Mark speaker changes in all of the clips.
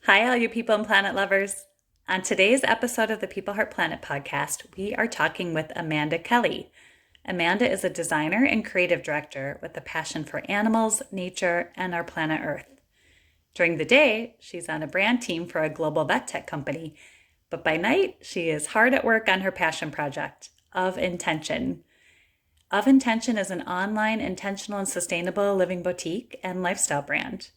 Speaker 1: Hi, all you people and planet lovers. On today's episode of the People Heart Planet podcast, we are talking with Amanda Kelley. Amanda is a designer and creative director with a passion for animals, nature, and our planet Earth. During the day, she's on a brand team for a global vet tech company, but by night, she is hard at work on her passion project, Of Intention. Of Intention is an online, intentional, and sustainable living boutique and lifestyle brand.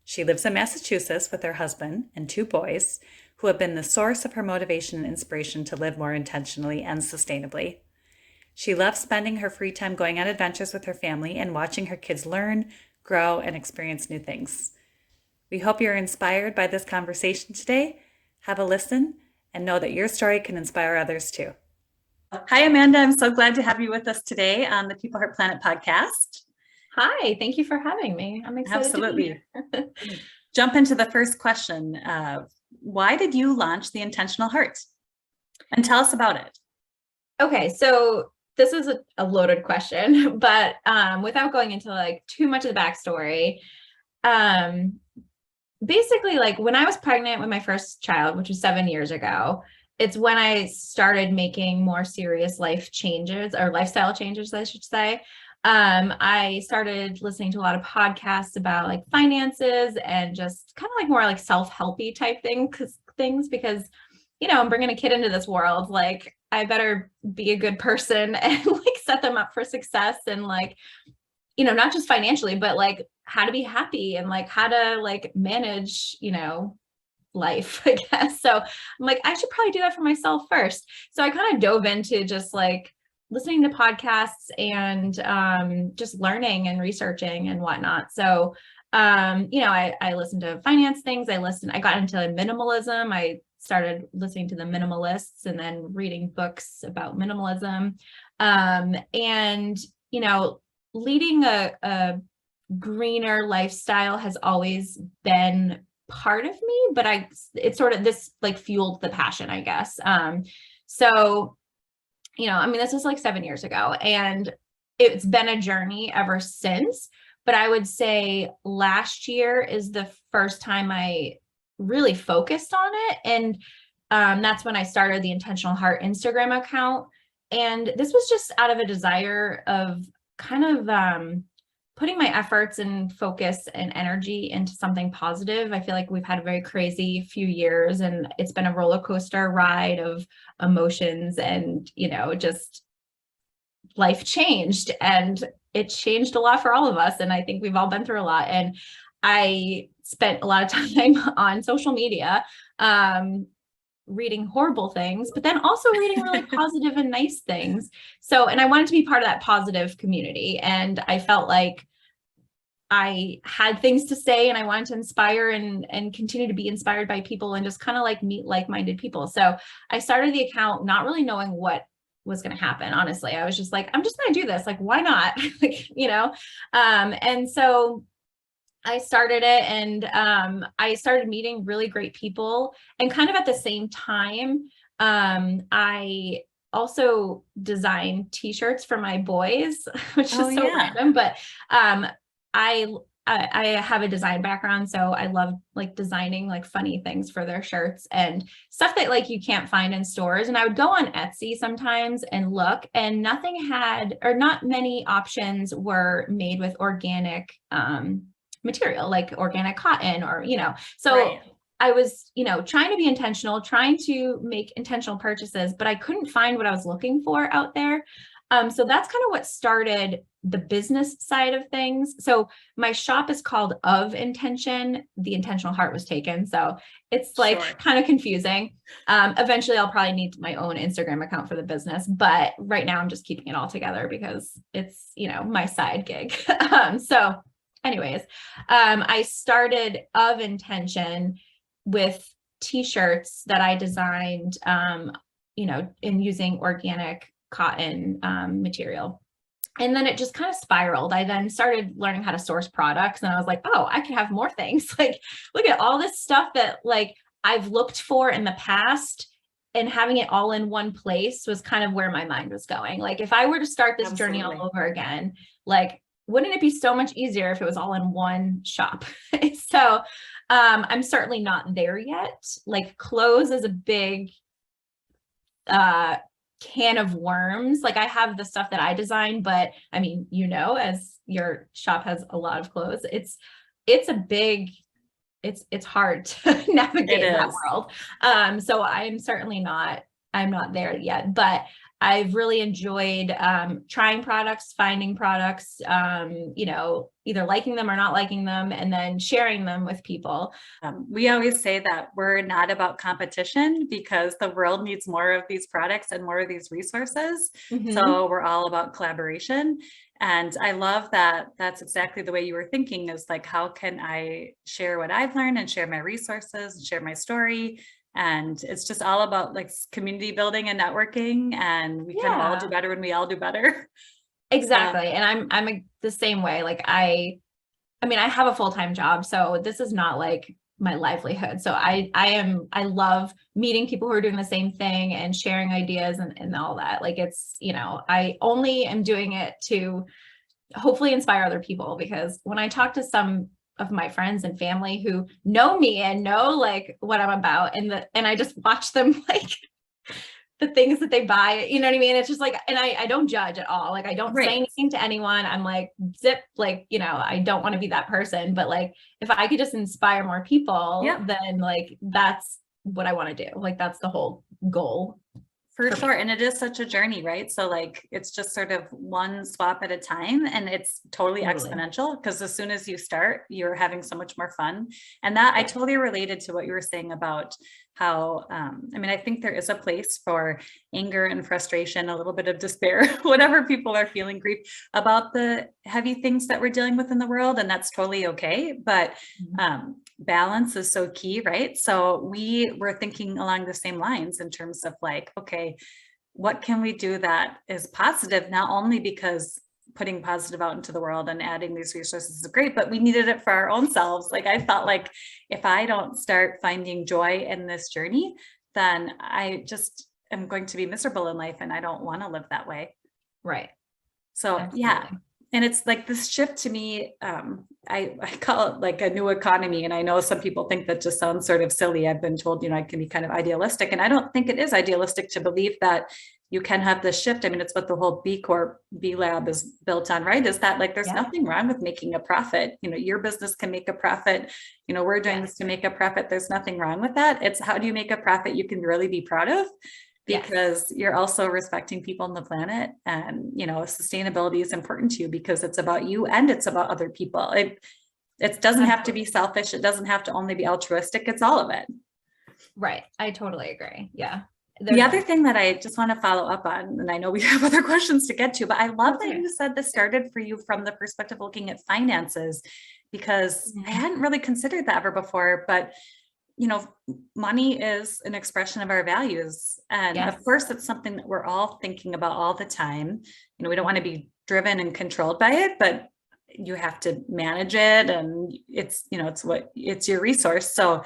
Speaker 1: She lives in Massachusetts with her husband and two boys, who have been the source of her motivation and inspiration to live more intentionally and sustainably. She loves spending her free time going on adventures with her family and watching her kids learn, grow, and experience new things. We hope you're inspired by this conversation today. Have a listen and know that your story can inspire others too. Hi, Amanda. I'm so glad to have you with us today on the People Heart Planet podcast.
Speaker 2: Hi, thank you for having me. I'm excited
Speaker 1: Absolutely.
Speaker 2: to be here.
Speaker 1: Jump into the first question. Why did you launch the Intentional Heart? And tell us about it.
Speaker 2: Okay, so this is a loaded question, but without going into like too much of the backstory, basically like when I was pregnant with my first child, which was 7 years ago, it's when I started making more serious life changes or lifestyle changes, I should say. I started listening to a lot of podcasts about like finances and just kind of like more like self-helpy type things because I'm bringing a kid into this world, like I better be a good person and like set them up for success and like, not just financially, but like how to be happy and like how to like manage, life, I guess. So I'm like, I should probably do that for myself first. So I kind of dove into just like listening to podcasts and just learning and researching and whatnot. So, I listened to finance things. I got into minimalism. I started listening to the minimalists and then reading books about minimalism. And, leading a greener lifestyle has always been part of me, but it's sort of this like fueled the passion, I guess. So, this was like 7 years ago and it's been a journey ever since, but I would say last year is the first time I really focused on it. And that's when I started the Intentional Heart Instagram account. And this was just out of a desire of kind of putting my efforts and focus and energy into something positive. I feel like we've had a very crazy few years and it's been a roller coaster ride of emotions and, just life changed and it changed a lot for all of us. And I think we've all been through a lot. And I spent a lot of time on social media, reading horrible things, but then also reading really positive and nice things. So, and I wanted to be part of that positive community. And I felt like I had things to say and I wanted to inspire and continue to be inspired by people and just kind of like meet like-minded people. So I started the account not really knowing what was going to happen. Honestly, I was just like, I'm just going to do this. Like, why not? And so I started it and I started meeting really great people. And kind of at the same time, I also designed t-shirts for my boys, which is so random, but I I have a design background, so I love like designing like funny things for their shirts and stuff that like you can't find in stores. And I would go on Etsy sometimes and look, and not many options were made with organic material, like organic cotton or, so right. I was, trying to be intentional, trying to make intentional purchases, but I couldn't find what I was looking for out there. So that's kind of what started the business side of things. So my shop is called Of Intention. The Intentional Heart was taken. So it's like kind of confusing. Eventually I'll probably need my own Instagram account for the business, but right now I'm just keeping it all together because it's, my side gig. So anyways, I started Of Intention with t-shirts that I designed, in using organic cotton material. And then it just kind of spiraled. I then started learning how to source products and I was like, oh, I can have more things. Like, look at all this stuff that like I've looked for in the past, and having it all in one place was kind of where my mind was going. Like if I were to start this journey all over again, like wouldn't it be so much easier if it was all in one shop? So I'm certainly not there yet. Like clothes is a big can of worms. Like I have the stuff that I design, but I mean, as your shop has a lot of clothes, it's a big, it's hard to navigate that world. So I'm not there yet, but I've really enjoyed trying products, finding products, either liking them or not liking them, and then sharing them with people.
Speaker 1: We always say that we're not about competition because the world needs more of these products and more of these resources. Mm-hmm. So we're all about collaboration. And I love that that's exactly the way you were thinking, is like, how can I share what I've learned and share my resources and share my story? And it's just all about like community building and networking, and we can all do better when we all do better.
Speaker 2: Exactly. And I'm the same way. Like I mean, I have a full-time job, so this is not like my livelihood. So I love meeting people who are doing the same thing and sharing ideas and all that. Like it's, I only am doing it to hopefully inspire other people, because when I talk to some of my friends and family who know me and know like what I'm about, and I just watch them like the things that they buy, you know what I mean? It's just like, and I don't judge at all. Like I don't say anything to anyone. I'm like, zip, like, I don't want to be that person, but like, if I could just inspire more people, then like, that's what I want to do. Like, that's the whole goal.
Speaker 1: For sure. And it is such a journey, right? So like, it's just sort of one swap at a time, and it's totally exponential, because as soon as you start, you're having so much more fun. And that I totally related to what you were saying about how, I mean, I think there is a place for anger and frustration, a little bit of despair, whatever people are feeling, grief about the heavy things that we're dealing with in the world. And that's totally okay. But balance is so key, right? So we were thinking along the same lines in terms of like, okay, what can we do that is positive, not only because putting positive out into the world and adding these resources is great, but we needed it for our own selves. Like I felt like if I don't start finding joy in this journey, then I just am going to be miserable in life, and I don't want to live that way.
Speaker 2: Right.
Speaker 1: So absolutely. And it's like this shift to me, I call it like a new economy. And I know some people think that just sounds sort of silly. I've been told, I can be kind of idealistic, and I don't think it is idealistic to believe that you can have this shift. I mean, it's what the whole B Corp, B Lab is built on, right? Is that like, there's nothing wrong with making a profit. Your business can make a profit. We're doing this to make a profit. There's nothing wrong with that. It's how do you make a profit you can really be proud of? Because you're also respecting people on the planet, and sustainability is important to you because it's about you and it's about other people. It doesn't have to be selfish. It doesn't have to only be altruistic. It's all of it.
Speaker 2: Right. I totally agree. Yeah.
Speaker 1: The other thing that I just want to follow up on, and I know we have other questions to get to, but I love that you said this started for you from the perspective of looking at finances, because I hadn't really considered that ever before. But money is an expression of our values. And of course, it's something that we're all thinking about all the time. We don't want to be driven and controlled by it, but you have to manage it. And it's your resource. So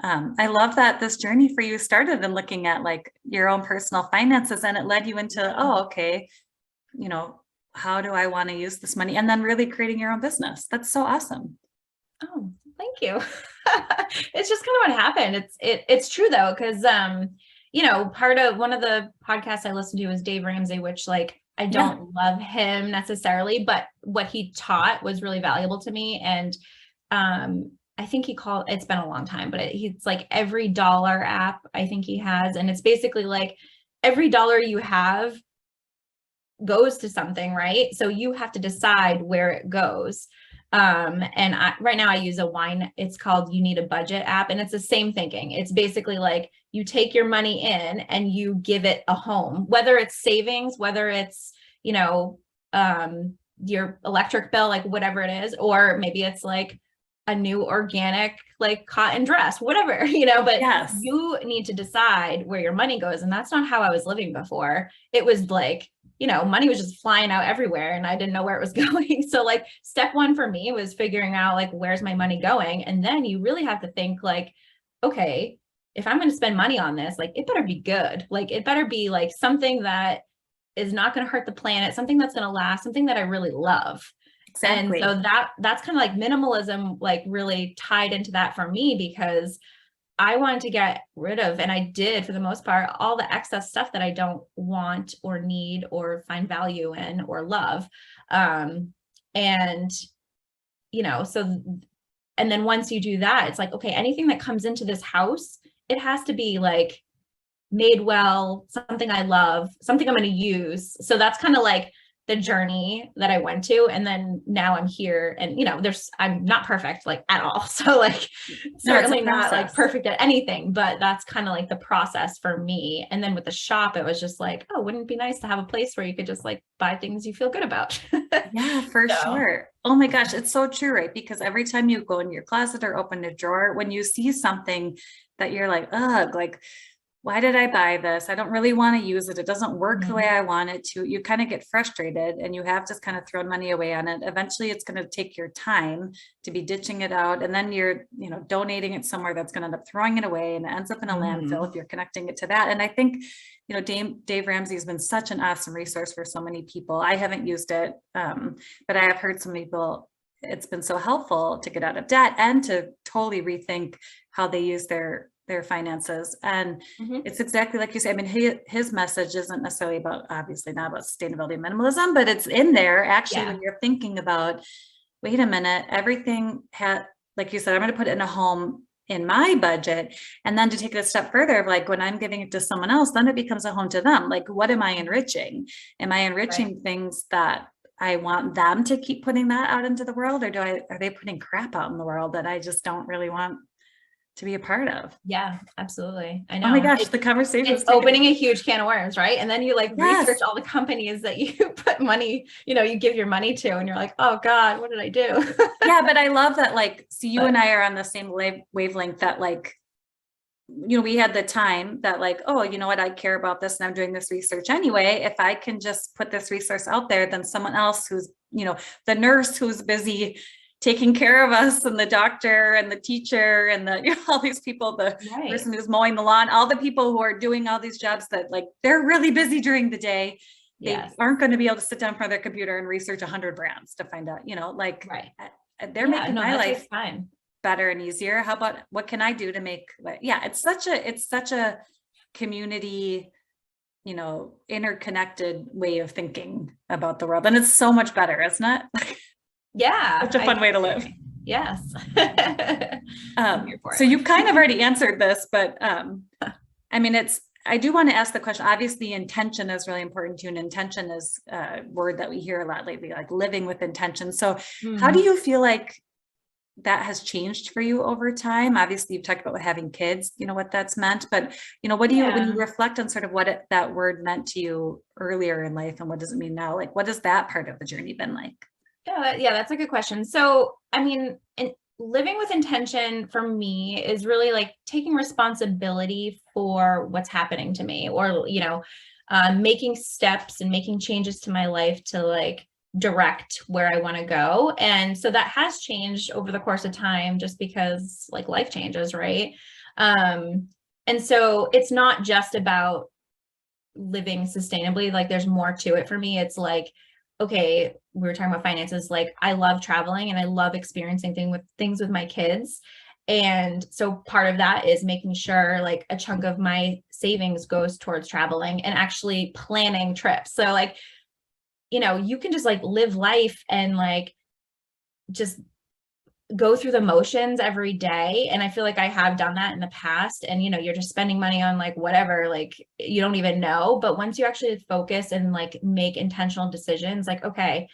Speaker 1: I love that this journey for you started in looking at like your own personal finances, and it led you into, okay, how do I want to use this money? And then really creating your own business. That's so awesome.
Speaker 2: Oh, thank you. It's just kind of what happened. It's true though. Cause, part of one of the podcasts I listened to was Dave Ramsey, which like, I don't love him necessarily, but what he taught was really valuable to me. And, I think it's been a long time, but he's like every dollar app I think he has. And it's basically like every dollar you have goes to something, right? So you have to decide where it goes. And right now I use it's called You Need a Budget app. And it's the same thinking. It's basically like you take your money in and you give it a home, whether it's savings, whether it's, your electric bill, like whatever it is, or maybe it's like a new organic, like cotton dress, whatever, but you need to decide where your money goes. And that's not how I was living before. It was like, money was just flying out everywhere and I didn't know where it was going. So like step one for me was figuring out like, where's my money going? And then you really have to think like, okay, if I'm going to spend money on this, like it better be good. Like it better be like something that is not going to hurt the planet, something that's going to last, something that I really love. And
Speaker 1: Exactly.
Speaker 2: so that's kind of like minimalism, like really tied into that for me, because I wanted to get rid of, and I did for the most part, all the excess stuff that I don't want or need or find value in or love. And, so, and then once you do that, it's like, okay, anything that comes into this house, it has to be like made well, something I love, something I'm going to use. So that's kind of like the journey that I went to. And then now I'm here, and I'm not perfect like at all. So like
Speaker 1: No, it's a
Speaker 2: certainly not like
Speaker 1: process.
Speaker 2: perfect at anything, but that's kind of like the process for me. And then with the shop, it was just like, oh, wouldn't it be nice to have a place where you could just like buy things you feel good about?
Speaker 1: Yeah, for
Speaker 2: So
Speaker 1: sure. Oh my gosh, it's so true, right? Because every time you go in your closet or open a drawer, when you see something that you're like, ugh, like, why did I buy this? I don't really want to use it. It doesn't work the way I want it to. You kind of get frustrated and you have just kind of thrown money away on it. Eventually it's going to take your time to be ditching it out. And then you're, donating it somewhere that's going to end up throwing it away, and it ends up in a landfill if you're connecting it to that. And I think, Dave Ramsey has been such an awesome resource for so many people. I haven't used it, but I have heard some people, it's been so helpful to get out of debt and to totally rethink how they use their finances. And it's exactly like you say. I mean, his message isn't necessarily about, obviously not about sustainability and minimalism, but it's in there actually when you're thinking about, wait a minute, everything had, like you said, I'm going to put it in a home in my budget. And then to take it a step further, of like when I'm giving it to someone else, then it becomes a home to them. Like, what am I enriching? Am I enriching things that I want them to keep putting that out into the world? Or are they putting crap out in the world that I just don't really want to be a part of?
Speaker 2: Yeah, absolutely. I know.
Speaker 1: Oh my gosh, the conversation
Speaker 2: It's opening a huge can of worms, right? And then you like research all the companies that you put money, you give your money to, and you're like, oh God, what did I do?
Speaker 1: Yeah, but I love that, like, so you and I are on the same wavelength, that like, we had the time that like, oh, you know what, I care about this and I'm doing this research anyway. If I can just put this resource out there, then someone else who's, the nurse who's busy taking care of us, and the doctor and the teacher and the, all these people, the person who's mowing the lawn, all the people who are doing all these jobs that like, they're really busy during the day. They aren't going to be able to sit down in front of their computer and research 100 brands to find out, like they're making my life better and easier. How about, what can I do to make, it's such a community, interconnected way of thinking about the world. And it's so much better, isn't it?
Speaker 2: Yeah.
Speaker 1: Such a fun way to live.
Speaker 2: Yes.
Speaker 1: So you kind of already answered this, but I mean, I do want to ask the question. Obviously, intention is really important to you, and intention is a word that we hear a lot lately, like living with intention. So how do you feel like that has changed for you over time? Obviously, you've talked about having kids, what that's meant, but what do you, when you reflect on sort of what that word meant to you earlier in life, and what does it mean now? Like, what has that part of the journey been like?
Speaker 2: Yeah, that's a good question. So, I mean, living with intention for me is really like taking responsibility for what's happening to me, or, making steps and making changes to my life to like direct where I want to go. And so that has changed over the course of time, just because like life changes, right? And so it's not just about living sustainably. Like there's more to it for me. It's like, okay, we were talking about finances. Like I love traveling and I love experiencing things with my kids. And so part of that is making sure like a chunk of my savings goes towards traveling and actually planning trips. So like, you can just like live life and like just go through the motions every day. And I feel like I have done that in the past. And, you're just spending money on like whatever, like you don't even know. But once you actually focus and like make intentional decisions, like, okay,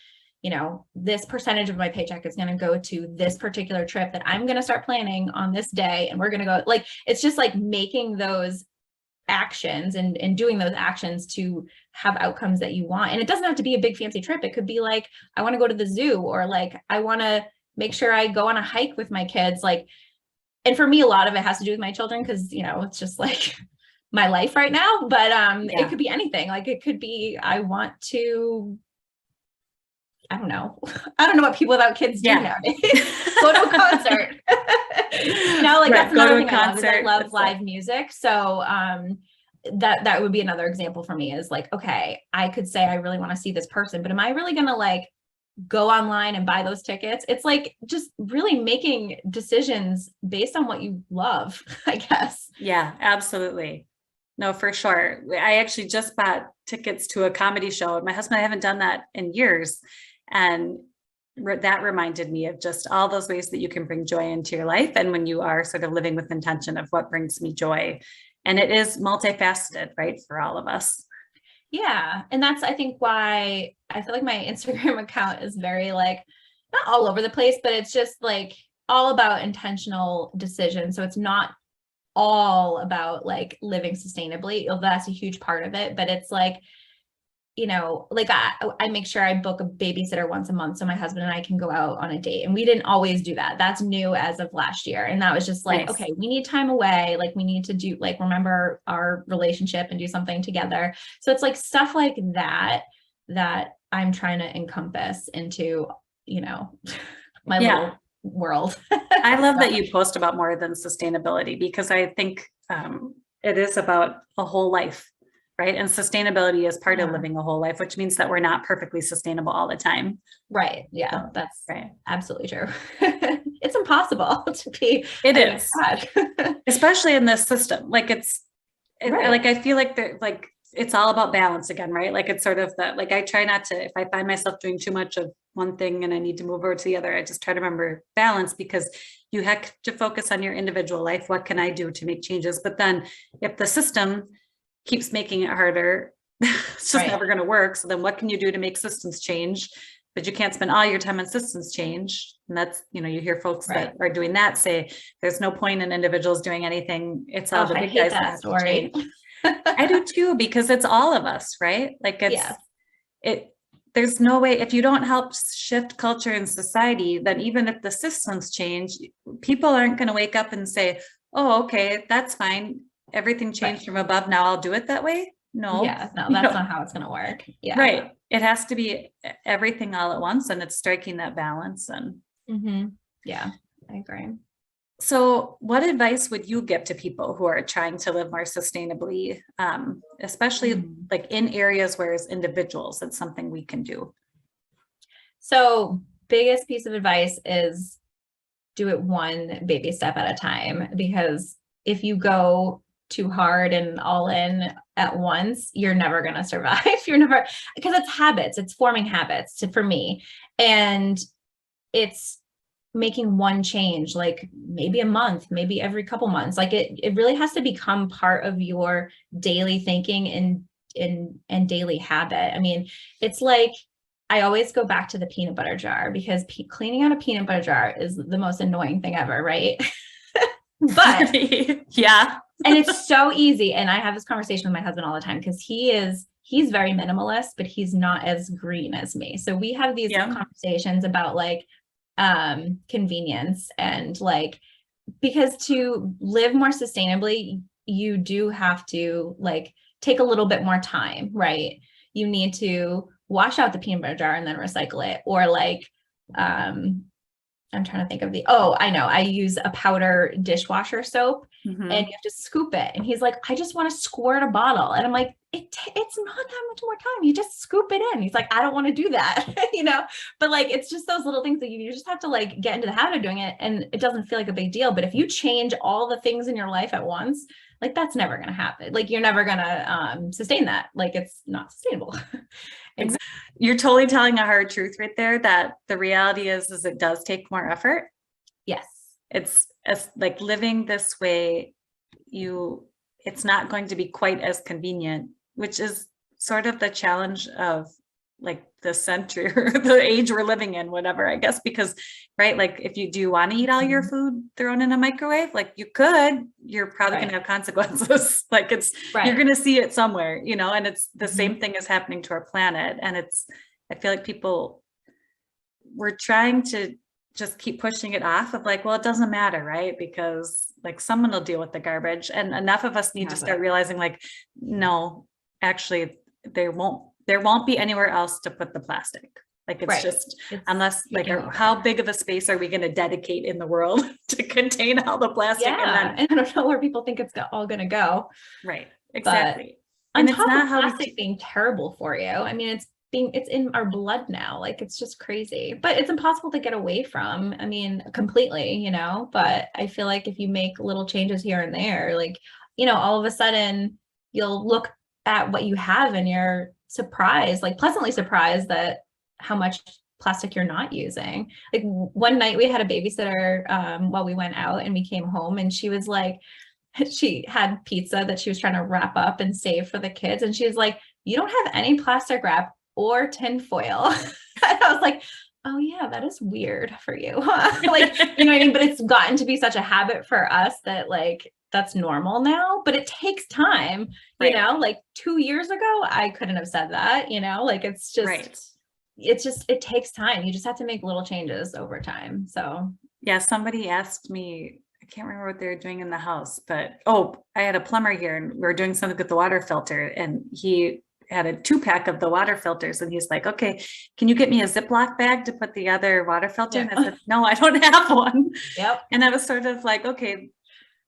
Speaker 2: this percentage of my paycheck is going to go to this particular trip that I'm going to start planning on this day. And we're going to go, like, it's just like making those actions and doing those actions to have outcomes that you want. And it doesn't have to be a big fancy trip. It could be like, I want to go to the zoo, or like, I want to make sure I go on a hike with my kids. Like, and for me, a lot of it has to do with my children, because, it's just like my life right now, but it could be anything. Like it could be, I want to, I don't know what people without kids do nowadays. Go to a concert. Like that's another thing I love live music. So that would be another example for me, is like, okay, I could say I really want to see this person, but am I really going to like go online and buy those tickets. It's like just really making decisions based on what you love, I guess.
Speaker 1: Yeah, absolutely. No, for sure. I actually just bought tickets to a comedy show. My husband and I haven't done that in years. And that reminded me of just all those ways that you can bring joy into your life. And when you are sort of living with intention of what brings me joy. And it is multifaceted, right, for all of us.
Speaker 2: Yeah. And that's, I think, why I feel like my Instagram account is very like, not all over the place, but it's just like all about intentional decisions. So it's not all about like living sustainably. That's a huge part of it, but it's like, you know, like I make sure I book a babysitter once a month so my husband and I can go out on a date. And we didn't always do that. That's new as of last year. And that was just like,
Speaker 1: Nice.
Speaker 2: okay, we need time away. Like we need to do like, remember our relationship and do something together. So it's like stuff like that, that I'm trying to encompass into, you know, my little world.
Speaker 1: I love that you post about more than sustainability, because I think it is about a whole life, right? And sustainability is part of living a whole life, which means that we're not perfectly sustainable all the time.
Speaker 2: Right. Yeah,
Speaker 1: So,
Speaker 2: that's
Speaker 1: right.
Speaker 2: absolutely true. It's impossible to be.
Speaker 1: It is, especially in this system. Like
Speaker 2: Right.
Speaker 1: like, I feel like it's all about balance again, right? Like it's sort of that, like I try not to, if I find myself doing too much of one thing and I need to move over to the other, I just try to remember balance, because you have to focus on your individual life. What can I do to make changes? But then if the system keeps making it harder, it's just never going to work. So then what can you do to make systems change? But you can't spend all your time on systems change. And that's, you know, you hear folks that are doing that say there's no point in individuals doing anything. It's all the big guys that have to change. I do too, because it's all of us, right? Like there's no way, if you don't help shift culture in society, then even if the systems change, people aren't going to wake up and say, oh, okay, that's fine. Everything changed from above. Now I'll do it that way. No,
Speaker 2: that's not how it's going to work. Yeah.
Speaker 1: Right. It has to be everything all at once, and it's striking that balance. And
Speaker 2: yeah, I agree.
Speaker 1: So what advice would you give to people who are trying to live more sustainably, especially like in areas where as individuals, it's something we can do?
Speaker 2: So biggest piece of advice is do it one baby step at a time, because if you go too hard and all in at once, you're never going to survive. Because it's habits, it's forming habits for me. And it's making one change, like maybe a month, maybe every couple months. Like it really has to become part of your daily thinking and daily habit. I mean, it's like, I always go back to the peanut butter jar, because cleaning out a peanut butter jar is the most annoying thing ever, right? But
Speaker 1: yeah.
Speaker 2: And it's so easy. And I have this conversation with my husband all the time, because he's very minimalist, but he's not as green as me. So we have these conversations about like convenience, and like, because to live more sustainably, you do have to like take a little bit more time, right? You need to wash out the peanut butter jar and then recycle it, or like I'm trying to think of I know, I use a powder dishwasher soap, and you have to scoop it. And he's like, I just want to squirt a bottle. And I'm like, it's not that much more time. You just scoop it in. He's like, I don't want to do that, but like, it's just those little things that you just have to like get into the habit of doing it. And it doesn't feel like a big deal. But if you change all the things in your life at once, like that's never going to happen. Like you're never going to sustain that. Like it's not sustainable.
Speaker 1: You're totally telling a hard truth right there, that the reality is it does take more effort.
Speaker 2: Yes.
Speaker 1: It's like living this way, it's not going to be quite as convenient, which is sort of the challenge of like the century or the age we're living in, whatever, I guess, because, right, like if you do want to eat all your food thrown in a microwave, like you're probably going to have consequences. Like you're going to see it somewhere, and it's the same thing is happening to our planet. And I feel like we're trying to just keep pushing it off of like, well, it doesn't matter, right? Because like someone will deal with the garbage, and enough of us need to start realizing like, no, actually there won't be anywhere else to put the plastic. Like it's unless like how big of a space are we going to dedicate in the world to contain all the plastic?
Speaker 2: And I don't know where people think it's all going to go.
Speaker 1: Right. Exactly.
Speaker 2: But on top of plastic being terrible for you, I mean, it's it's in our blood now. Like, it's just crazy, but it's impossible to get away from, I mean, completely, you know, but I feel like if you make little changes here and there, like, you know, all of a sudden you'll look at what you have and you're surprised, like pleasantly surprised that how much plastic you're not using. Like one night we had a babysitter while we went out, and we came home, and she was like, she had pizza that she was trying to wrap up and save for the kids. And she was like, you don't have any plastic wrap or tin foil. And I was like, oh yeah, that is weird for you. Like, you know what I mean? But it's gotten to be such a habit for us that like, that's normal now, but it takes time, you know, like 2 years ago, I couldn't have said that, you know, like it's just, it takes time. You just have to make little changes over time. So
Speaker 1: yeah, somebody asked me, I can't remember what they were doing in the house, but I had a plumber here and we were doing something with the water filter, and he had a 2-pack of the water filters, and he's like, okay, can you get me a Ziploc bag to put the other water filter? And I said, no, I don't have one.
Speaker 2: Yep.
Speaker 1: And I was sort of like, okay,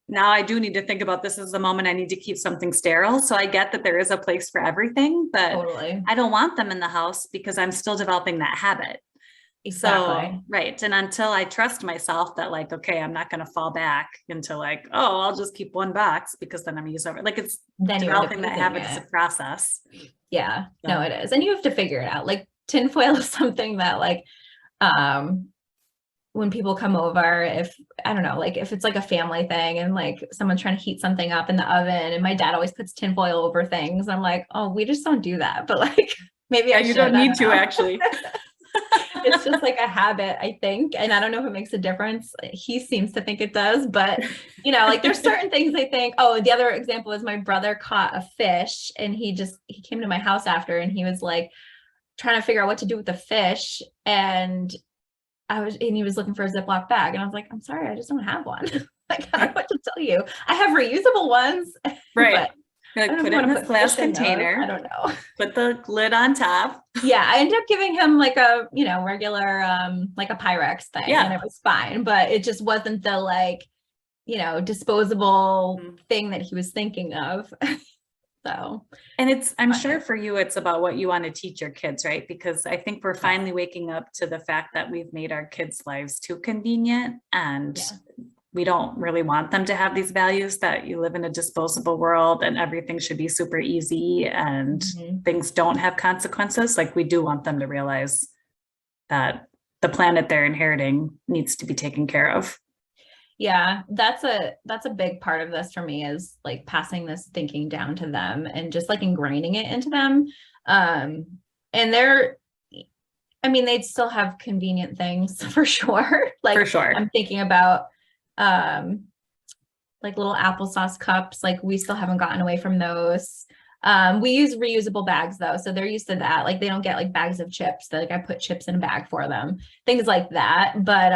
Speaker 1: now I do need to think about this as the moment I need to keep something sterile. So I get that there is a place for everything, but
Speaker 2: totally.
Speaker 1: I don't want them in the house because I'm still developing that habit.
Speaker 2: Exactly.
Speaker 1: So, right. And until I trust myself that like, okay, I'm not going to fall back into like, oh, I'll just keep one box because then I'm used over. Like it's
Speaker 2: then
Speaker 1: developing that habit is a process.
Speaker 2: Yeah, no, it is. And you have to figure it out. Like tinfoil is something that like, when people come over, if I don't know, like if it's like a family thing and like someone's trying to heat something up in the oven, and my dad always puts tinfoil over things, I'm like, oh, we just don't do that. But like maybe
Speaker 1: you don't need to actually.
Speaker 2: It's just like a habit, I think. And I don't know if it makes a difference. He seems to think it does, but you know, like there's certain things I think. Oh, the other example is my brother caught a fish, and he came to my house after, and he was like trying to figure out what to do with the fish. And he was looking for a Ziploc bag, and I was like, I'm sorry, I just don't have one. Like, I don't know what to tell you. I have reusable ones.
Speaker 1: Right. Like put it in a glass container.
Speaker 2: I don't know.
Speaker 1: Put the lid on top.
Speaker 2: Yeah, I ended up giving him like a, you know, regular like a Pyrex thing, and it was fine, but it just wasn't the like, you know, disposable thing that he was thinking of. So,
Speaker 1: and I'm sure for you, it's about what you want to teach your kids, right? Because I think we're finally waking up to the fact that we've made our kids' lives too convenient, and we don't really want them to have these values that you live in a disposable world and everything should be super easy and things don't have consequences. Like we do want them to realize that the planet they're inheriting needs to be taken care of.
Speaker 2: Yeah, that's a big part of this for me, is like passing this thinking down to them and just like ingraining it into them. And they'd still have convenient things for sure. Like for sure. I'm thinking about like little applesauce cups. Like we still haven't gotten away from those. We use reusable bags though, so they're used to that. Like they don't get like bags of chips. Like I put chips in a bag for them, things like that. But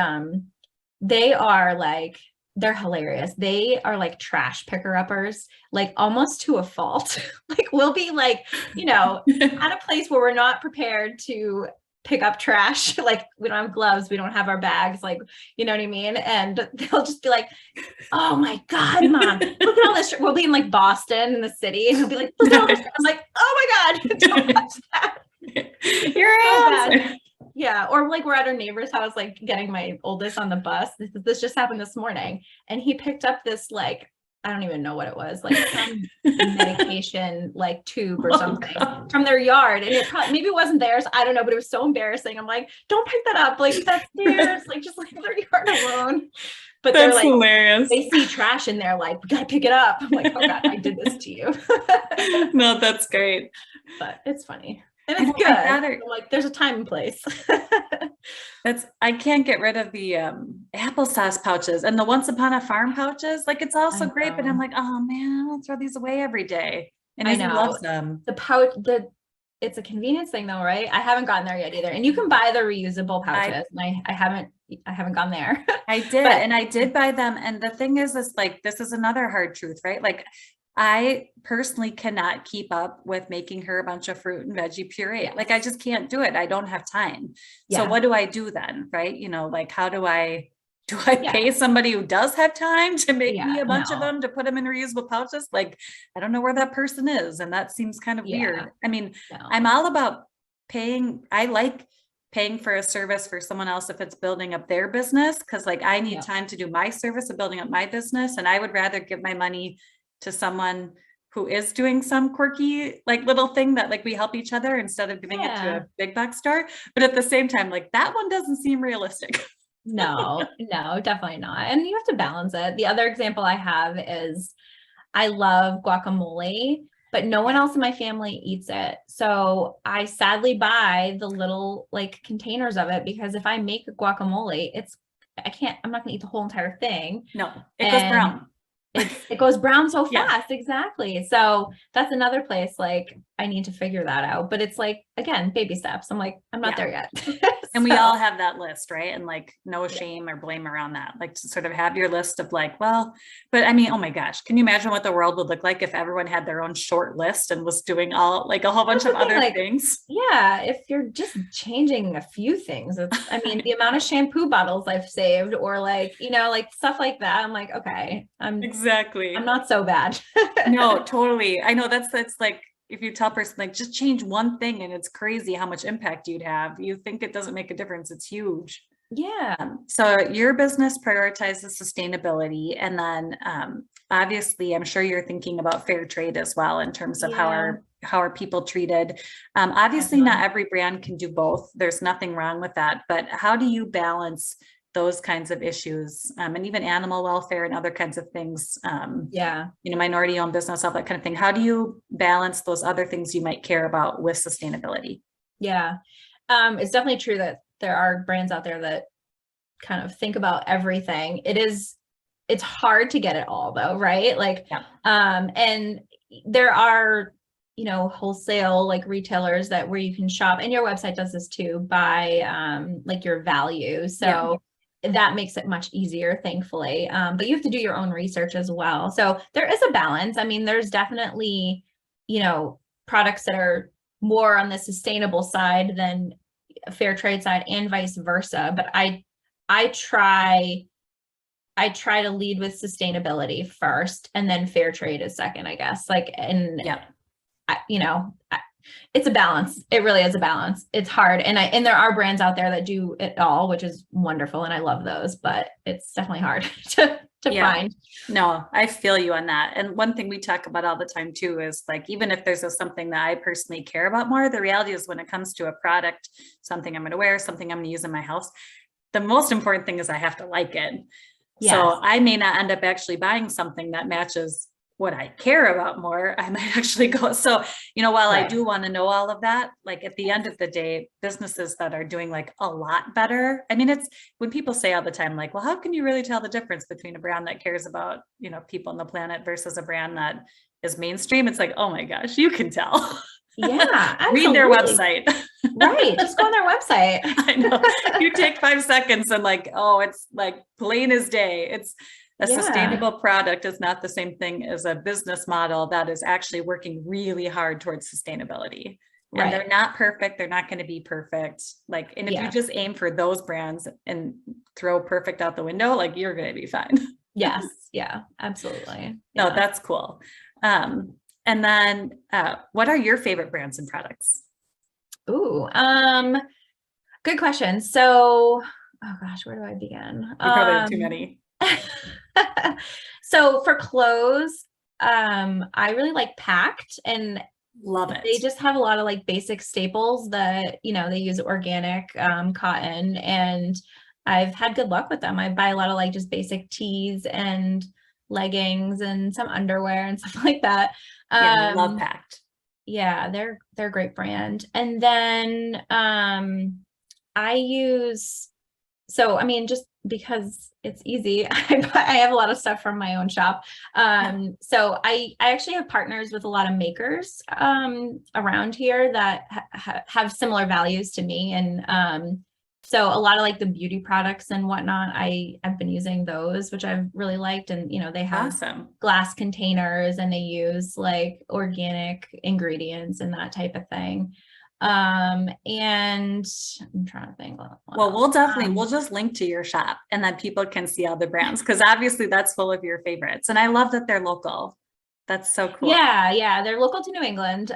Speaker 2: they're hilarious. They are like trash picker uppers, like almost to a fault. Like we'll be like, you know, at a place where we're not prepared to pick up trash. Like we don't have gloves, we don't have our bags, like, you know what I mean? And they'll just be like, oh my God, Mom, look at all this. We'll be in like Boston in the city, and he'll be like, look at all this. I'm like, oh my God, don't touch that. Your hands. Yeah. Or like we're at our neighbor's house, like getting my oldest on the bus. This just happened this morning. And he picked up this, like, I don't even know what it was, like some medication, like tube or something from their yard. And it probably, maybe it wasn't theirs. I don't know, but it was so embarrassing. I'm like, don't pick that up. Like that's theirs. Like just leave their yard alone. But that's they're like, hilarious. They see trash and they're like, we got to pick it up. I'm like, oh God, I did this to you.
Speaker 1: No, that's great.
Speaker 2: But it's funny. And it's good. Like there's a time and place.
Speaker 1: I can't get rid of the applesauce pouches and the Once Upon a Farm pouches. Like it's also great, but I'm like, oh man, I'll throw these away every day. And he loves them.
Speaker 2: The pouch, it's a convenience thing though, right? I haven't gotten there yet either. And you can buy the reusable pouches. And I haven't gone there.
Speaker 1: I did. And I did buy them. And the thing is like, this is another hard truth, right? Like I personally cannot keep up with making her a bunch of fruit and veggie puree. Yes. Like I just can't do it. I don't have time. Yeah. So what do I do then? Right. You know, like how do I pay somebody who does have time to make me a bunch of them to put them in reusable pouches? Like, I don't know where that person is. And that seems kind of weird. I mean, I'm all about I like paying for a service for someone else if it's building up their business. Cause like I need
Speaker 2: Yeah.
Speaker 1: time to do my service of building up my business. And I would rather give my money to someone who is doing some quirky, like little thing that like we help each other instead of giving it to a big box store. But at the same time, like that one doesn't seem realistic.
Speaker 2: No, definitely not. And you have to balance it. The other example I have is I love guacamole, but no one else in my family eats it. So I sadly buy the little like containers of it, because if I make a guacamole, I'm not gonna eat the whole entire thing.
Speaker 1: No, it goes brown.
Speaker 2: It goes brown so
Speaker 1: Yeah.
Speaker 2: fast. Exactly. So that's another place like I need to figure that out. But it's like, again, baby steps. I'm like, I'm not there yet.
Speaker 1: And we all have that list, right? And like no shame or blame around that. Like to sort of have your list of like, well, but I mean, oh my gosh, can you imagine what the world would look like if everyone had their own short list and was doing all like a whole bunch of other things?
Speaker 2: Yeah, if you're just changing a few things, I mean, the amount of shampoo bottles I've saved, or like, like stuff like that. I'm like, okay, I'm not so bad.
Speaker 1: No, totally. I know that's like, if you tell a person like just change one thing and it's crazy how much impact you'd have, you think it doesn't make a difference. It's huge.
Speaker 2: Yeah.
Speaker 1: So your business prioritizes sustainability, and then obviously I'm sure you're thinking about fair trade as well in terms of how are people treated. Obviously not every brand can do both. There's nothing wrong with that, but how do you balance those kinds of issues, and even animal welfare and other kinds of things, minority owned business, all that kind of thing. How do you balance those other things you might care about with sustainability?
Speaker 2: Yeah. It's definitely true that there are brands out there that kind of think about everything. It's hard to get it all though, right? Like, and there are, wholesale like retailers where you can shop, and your website does this too, by like your value. So that makes it much easier, thankfully. But you have to do your own research as well. So there is a balance. I mean, there's definitely, products that are more on the sustainable side than a fair trade side, and vice versa. But I try to lead with sustainability first, and then fair trade is second, I guess. Like, and it's a balance. It really is a balance. It's hard. And there are brands out there that do it all, which is wonderful. And I love those, but it's definitely hard to find.
Speaker 1: No, I feel you on that. And one thing we talk about all the time too, is like, even if there's something that I personally care about more, the reality is when it comes to a product, something I'm going to wear, something I'm going to use in my house, the most important thing is I have to like it. Yes. So I may not end up actually buying something that matches what I care about more. I might actually go. So, while I do want to know all of that, like at the end of the day, businesses that are doing like a lot better. I mean, it's when people say all the time, like, well, how can you really tell the difference between a brand that cares about, people on the planet versus a brand that is mainstream? It's like, oh my gosh, you can tell.
Speaker 2: Yeah.
Speaker 1: Read their website.
Speaker 2: Right. Just go on their website.
Speaker 1: I know. You take 5 seconds and like, oh, it's like plain as day. It's a sustainable product is not the same thing as a business model that is actually working really hard towards sustainability. And they're not perfect. They're not going to be perfect. Like, and if you just aim for those brands and throw perfect out the window, like you're going to be fine.
Speaker 2: Yes. Yeah, absolutely.
Speaker 1: No, that's cool. And then what are your favorite brands and products?
Speaker 2: Ooh, good question. So, oh gosh, where do I begin?
Speaker 1: You probably have too many.
Speaker 2: So for clothes, I really like Packed, and
Speaker 1: love it.
Speaker 2: They just have a lot of like basic staples that, they use organic cotton, and I've had good luck with them. I buy a lot of like just basic tees and leggings and some underwear and stuff like that.
Speaker 1: I love Packed.
Speaker 2: Yeah, they're a great brand. And then just because it's easy, I have a lot of stuff from my own shop. So I actually have partners with a lot of makers around here that have similar values to me. And so a lot of like the beauty products and whatnot, I've been using those, which I've really liked. And, they have glass containers, and they use like organic ingredients and that type of thing. And I'm trying to think.
Speaker 1: Well, we'll just link to your shop, and then people can see all the brands, because obviously that's full of your favorites. And I love that they're local. That's so cool.
Speaker 2: Yeah. They're local to New England.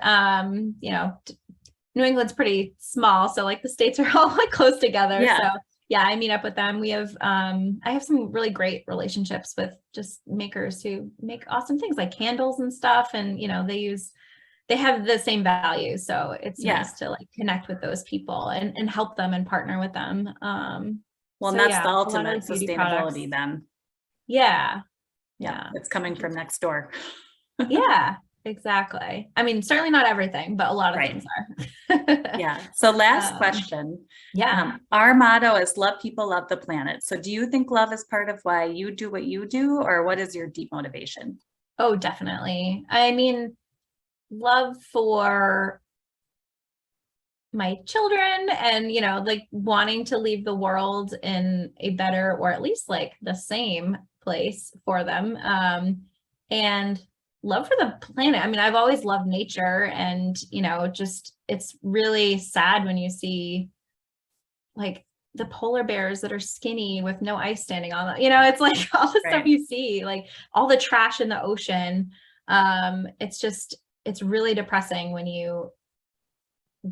Speaker 2: New England's pretty small, so like the states are all like close together.
Speaker 1: Yeah.
Speaker 2: So yeah, I meet up with them. We have I have some really great relationships with just makers who make awesome things like candles and stuff. And they have the same values. So it's
Speaker 1: Yeah.
Speaker 2: nice to like connect with those people and help them and partner with them.
Speaker 1: Well,
Speaker 2: So
Speaker 1: and that's
Speaker 2: yeah,
Speaker 1: the
Speaker 2: a lot of
Speaker 1: ultimate
Speaker 2: like beauty products.
Speaker 1: sustainability then.
Speaker 2: Yeah.
Speaker 1: Yeah.
Speaker 2: Yeah.
Speaker 1: It's coming from next door.
Speaker 2: Yeah, exactly. I mean, certainly not everything, but a lot of
Speaker 1: Right.
Speaker 2: things are.
Speaker 1: Yeah. So last
Speaker 2: Um,
Speaker 1: question.
Speaker 2: yeah.
Speaker 1: Our motto is love people, love the planet. So do you think love is part of why you do what you do, or what is your deep motivation?
Speaker 2: Oh, definitely. I mean, love for my children and, like wanting to leave the world in a better or at least like the same place for them. And love for the planet. I mean, I've always loved nature and, just it's really sad when you see like the polar bears that are skinny with no ice standing on them. It's like all the stuff
Speaker 1: Right.
Speaker 2: you see, like all the trash in the ocean. It's really depressing when you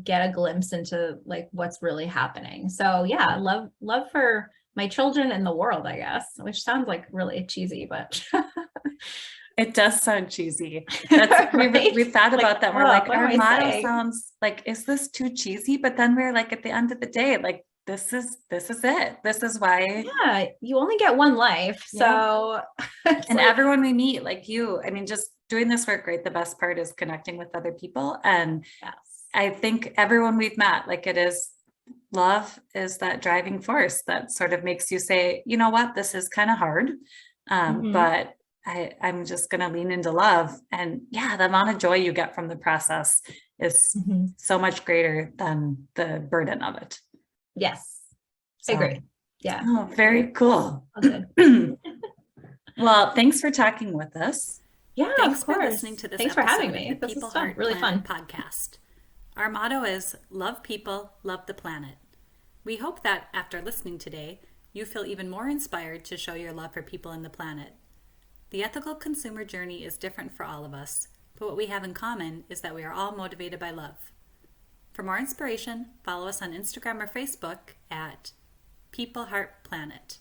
Speaker 2: get a glimpse into like what's really happening. So yeah, love for my children and the world, I guess, which sounds like really cheesy, but
Speaker 1: It does sound cheesy. That's
Speaker 2: right?
Speaker 1: we've thought
Speaker 2: Like,
Speaker 1: about that. We're
Speaker 2: oh,
Speaker 1: like,
Speaker 2: what am
Speaker 1: our
Speaker 2: I
Speaker 1: motto
Speaker 2: saying?
Speaker 1: sounds like, is this too cheesy? But then we're like, at the end of the day, like this is it. This is why,
Speaker 2: Yeah, you only get one life.
Speaker 1: yeah.
Speaker 2: So it's
Speaker 1: And
Speaker 2: like,
Speaker 1: everyone we meet, like you, I mean, just doing this work, right? The best part is connecting with other people. And
Speaker 2: yes.
Speaker 1: I think everyone we've met, like it is love is that driving force that sort of makes you say, you know what, this is kind of hard.
Speaker 2: Mhm.
Speaker 1: But I'm just going to lean into love. And yeah, the amount of joy you get from the process is
Speaker 2: Mhm.
Speaker 1: so much greater than the burden of it.
Speaker 2: Yes.
Speaker 1: So,
Speaker 2: Agree. Yeah.
Speaker 1: oh, very cool.
Speaker 2: All good.
Speaker 1: Well, thanks for talking with us.
Speaker 2: Yeah, of
Speaker 1: Thanks for listening
Speaker 2: course.
Speaker 1: to this
Speaker 2: Thanks for having
Speaker 1: episode of the
Speaker 2: me. This
Speaker 1: People
Speaker 2: is fun.
Speaker 1: Heart
Speaker 2: Really
Speaker 1: Planet
Speaker 2: fun.
Speaker 1: podcast. Our motto is love people, love the planet. We hope that after listening today, you feel even more inspired to show your love for people and the planet. The ethical consumer journey is different for all of us, but what we have in common is that we are all motivated by love. For more inspiration, follow us on Instagram or Facebook at People Heart Planet.